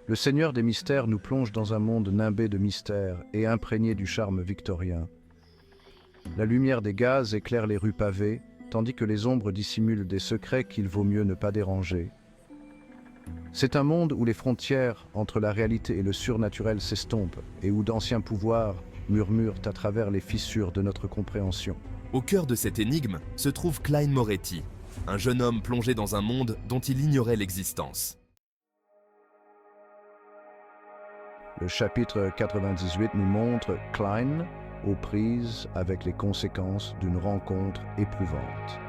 Le Seigneur des Mystères nous plonge dans un monde nimbé de mystères et imprégné du charme victorien. La lumière des gaz éclaire les rues pavées, tandis que les ombres dissimulent des secrets qu'il vaut mieux ne pas déranger. C'est un monde où les frontières entre la réalité et le surnaturel s'estompent et où d'anciens pouvoirs murmurent à travers les fissures de notre compréhension. Au cœur de cette énigme se trouve Cline Moretti, un jeune homme plongé dans un monde dont il ignorait l'existence. Le chapitre 98 nous montre Cline aux prises avec les conséquences d'une rencontre éprouvante.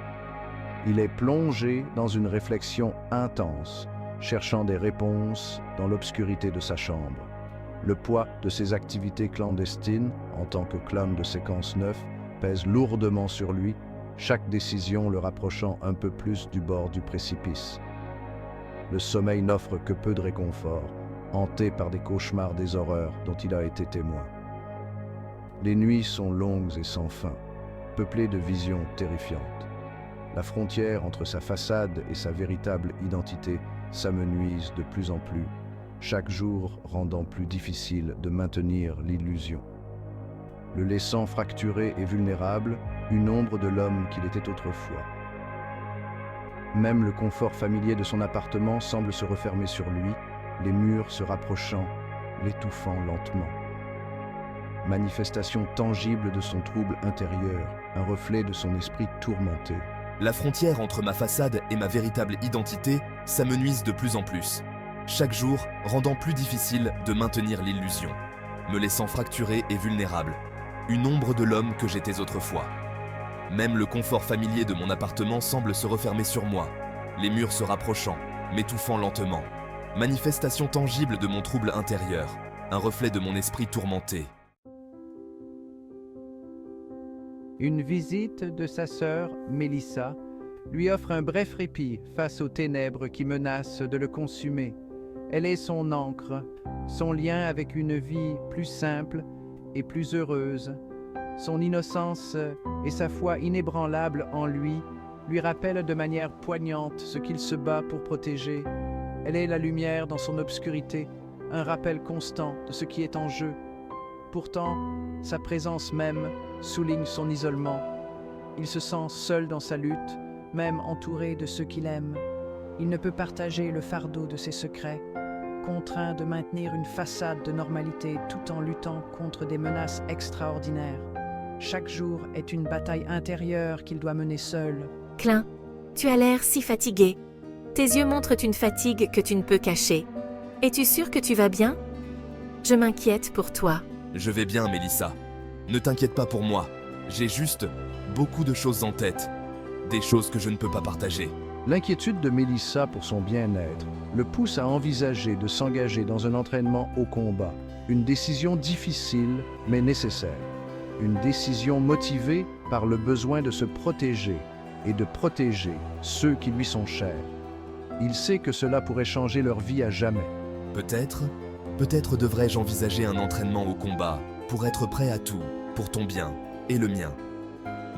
Il est plongé dans une réflexion intense, cherchant des réponses dans l'obscurité de sa chambre. Le poids de ses activités clandestines, en tant que clown de séquence 9, pèse lourdement sur lui, chaque décision le rapprochant un peu plus du bord du précipice. Le sommeil n'offre que peu de réconfort, hanté par des cauchemars des horreurs dont il a été témoin. Les nuits sont longues et sans fin, peuplées de visions terrifiantes. La frontière entre sa façade et sa véritable identité s'amenuise de plus en plus, chaque jour rendant plus difficile de maintenir l'illusion. Le laissant fracturé et vulnérable, une ombre de l'homme qu'il était autrefois. Même le confort familier de son appartement semble se refermer sur lui, les murs se rapprochant, l'étouffant lentement. Manifestation tangible de son trouble intérieur, un reflet de son esprit tourmenté. La frontière entre ma façade et ma véritable identité s'amenuise de plus en plus, chaque jour rendant plus difficile de maintenir l'illusion, me laissant fracturé et vulnérable, une ombre de l'homme que j'étais autrefois. Même le confort familier de mon appartement semble se refermer sur moi, les murs se rapprochant, m'étouffant lentement. Manifestation tangible de mon trouble intérieur, un reflet de mon esprit tourmenté. Une visite de sa sœur, Mélissa, lui offre un bref répit face aux ténèbres qui menacent de le consumer. Elle est son ancre, son lien avec une vie plus simple et plus heureuse. Son innocence et sa foi inébranlable en lui rappellent de manière poignante ce qu'il se bat pour protéger. Elle est la lumière dans son obscurité, un rappel constant de ce qui est en jeu. Pourtant, sa présence même souligne son isolement. Il se sent seul dans sa lutte, même entouré de ceux qu'il aime. Il ne peut partager le fardeau de ses secrets, contraint de maintenir une façade de normalité tout en luttant contre des menaces extraordinaires. Chaque jour est une bataille intérieure qu'il doit mener seul. Cline, tu as l'air si fatigué. Tes yeux montrent une fatigue que tu ne peux cacher. Es-tu sûr que tu vas bien? Je m'inquiète pour toi. Je vais bien, Mélissa. Ne t'inquiète pas pour moi. J'ai juste beaucoup de choses en tête. Des choses que je ne peux pas partager. L'inquiétude de Mélissa pour son bien-être le pousse à envisager de s'engager dans un entraînement au combat. Une décision difficile mais nécessaire. Une décision motivée par le besoin de se protéger et de protéger ceux qui lui sont chers. Il sait que cela pourrait changer leur vie à jamais. Peut-être devrais-je envisager un entraînement au combat pour être prêt à tout, pour ton bien et le mien.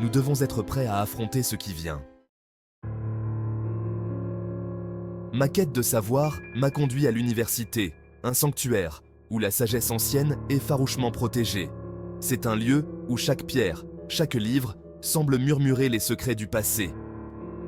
Nous devons être prêts à affronter ce qui vient. Ma quête de savoir m'a conduit à l'université, un sanctuaire où la sagesse ancienne est farouchement protégée. C'est un lieu où chaque pierre, chaque livre semble murmurer les secrets du passé.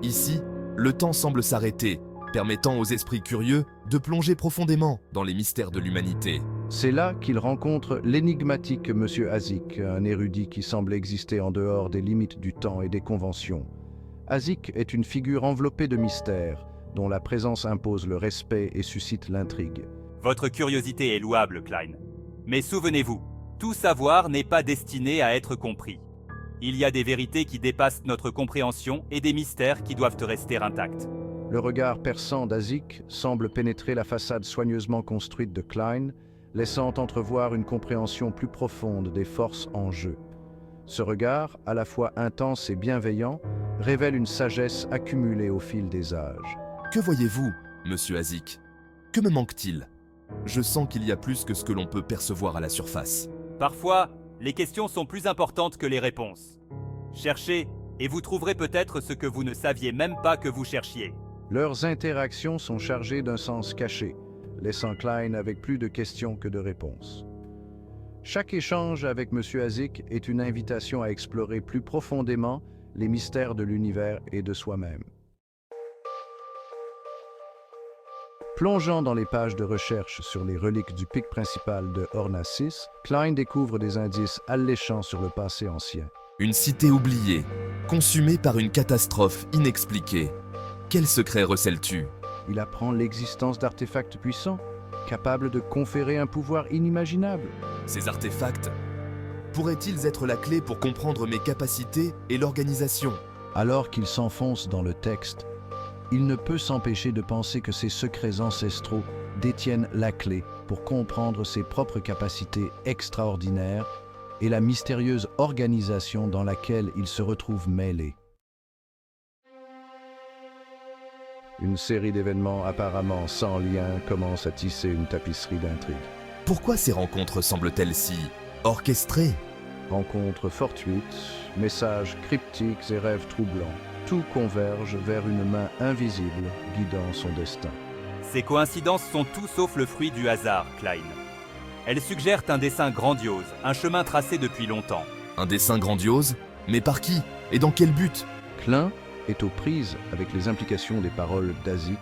Ici, le temps semble s'arrêter, permettant aux esprits curieux de plonger profondément dans les mystères de l'humanité. C'est là qu'il rencontre l'énigmatique Monsieur Azik, un érudit qui semble exister en dehors des limites du temps et des conventions. Azik est une figure enveloppée de mystères, dont la présence impose le respect et suscite l'intrigue. Votre curiosité est louable, Cline. Mais souvenez-vous, tout savoir n'est pas destiné à être compris. Il y a des vérités qui dépassent notre compréhension et des mystères qui doivent rester intacts. Le regard perçant d'Azik semble pénétrer la façade soigneusement construite de Cline, laissant entrevoir une compréhension plus profonde des forces en jeu. Ce regard, à la fois intense et bienveillant, révèle une sagesse accumulée au fil des âges. Que voyez-vous, monsieur Azik? Que me manque-t-il? Je sens qu'il y a plus que ce que l'on peut percevoir à la surface. Parfois, les questions sont plus importantes que les réponses. Cherchez et vous trouverez peut-être ce que vous ne saviez même pas que vous cherchiez. Leurs interactions sont chargées d'un sens caché, laissant Klein avec plus de questions que de réponses. Chaque échange avec M. Azik est une invitation à explorer plus profondément les mystères de l'univers et de soi-même. Plongeant dans les pages de recherche sur les reliques du pic principal de Hornacis, Klein découvre des indices alléchants sur le passé ancien. Une cité oubliée, consumée par une catastrophe inexpliquée. Quel secret recèles-tu? Il apprend l'existence d'artefacts puissants, capables de conférer un pouvoir inimaginable. Ces artefacts pourraient-ils être la clé pour comprendre mes capacités et l'organisation? Alors qu'il s'enfonce dans le texte, il ne peut s'empêcher de penser que ses secrets ancestraux détiennent la clé pour comprendre ses propres capacités extraordinaires et la mystérieuse organisation dans laquelle il se retrouve mêlé. Une série d'événements apparemment sans lien commence à tisser une tapisserie d'intrigues. Pourquoi ces rencontres semblent-elles si orchestrées? Rencontres fortuites, messages cryptiques et rêves troublants. Tout converge vers une main invisible guidant son destin. Ces coïncidences sont tout sauf le fruit du hasard, Klein. Elles suggèrent un dessein grandiose, un chemin tracé depuis longtemps. Un dessein grandiose? Mais par qui? Et dans quel but? Klein est aux prises avec les implications des paroles d'Azik,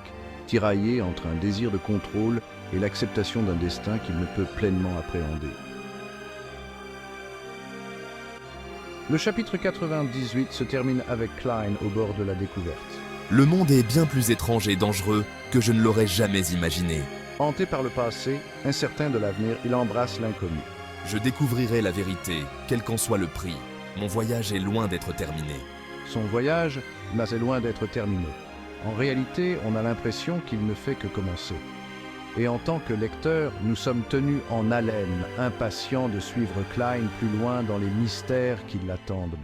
tiraillé entre un désir de contrôle et l'acceptation d'un destin qu'il ne peut pleinement appréhender. Le chapitre 98 se termine avec Klein au bord de la découverte. Le monde est bien plus étrange et dangereux que je ne l'aurais jamais imaginé. Hanté par le passé, incertain de l'avenir, il embrasse l'inconnu. Je découvrirai la vérité, quel qu'en soit le prix. Mon voyage est loin d'être terminé. Son voyage est loin d'être terminé. En réalité, on a l'impression qu'il ne fait que commencer. Et en tant que lecteurs, nous sommes tenus en haleine, impatients de suivre Klein plus loin dans les mystères qui l'attendent.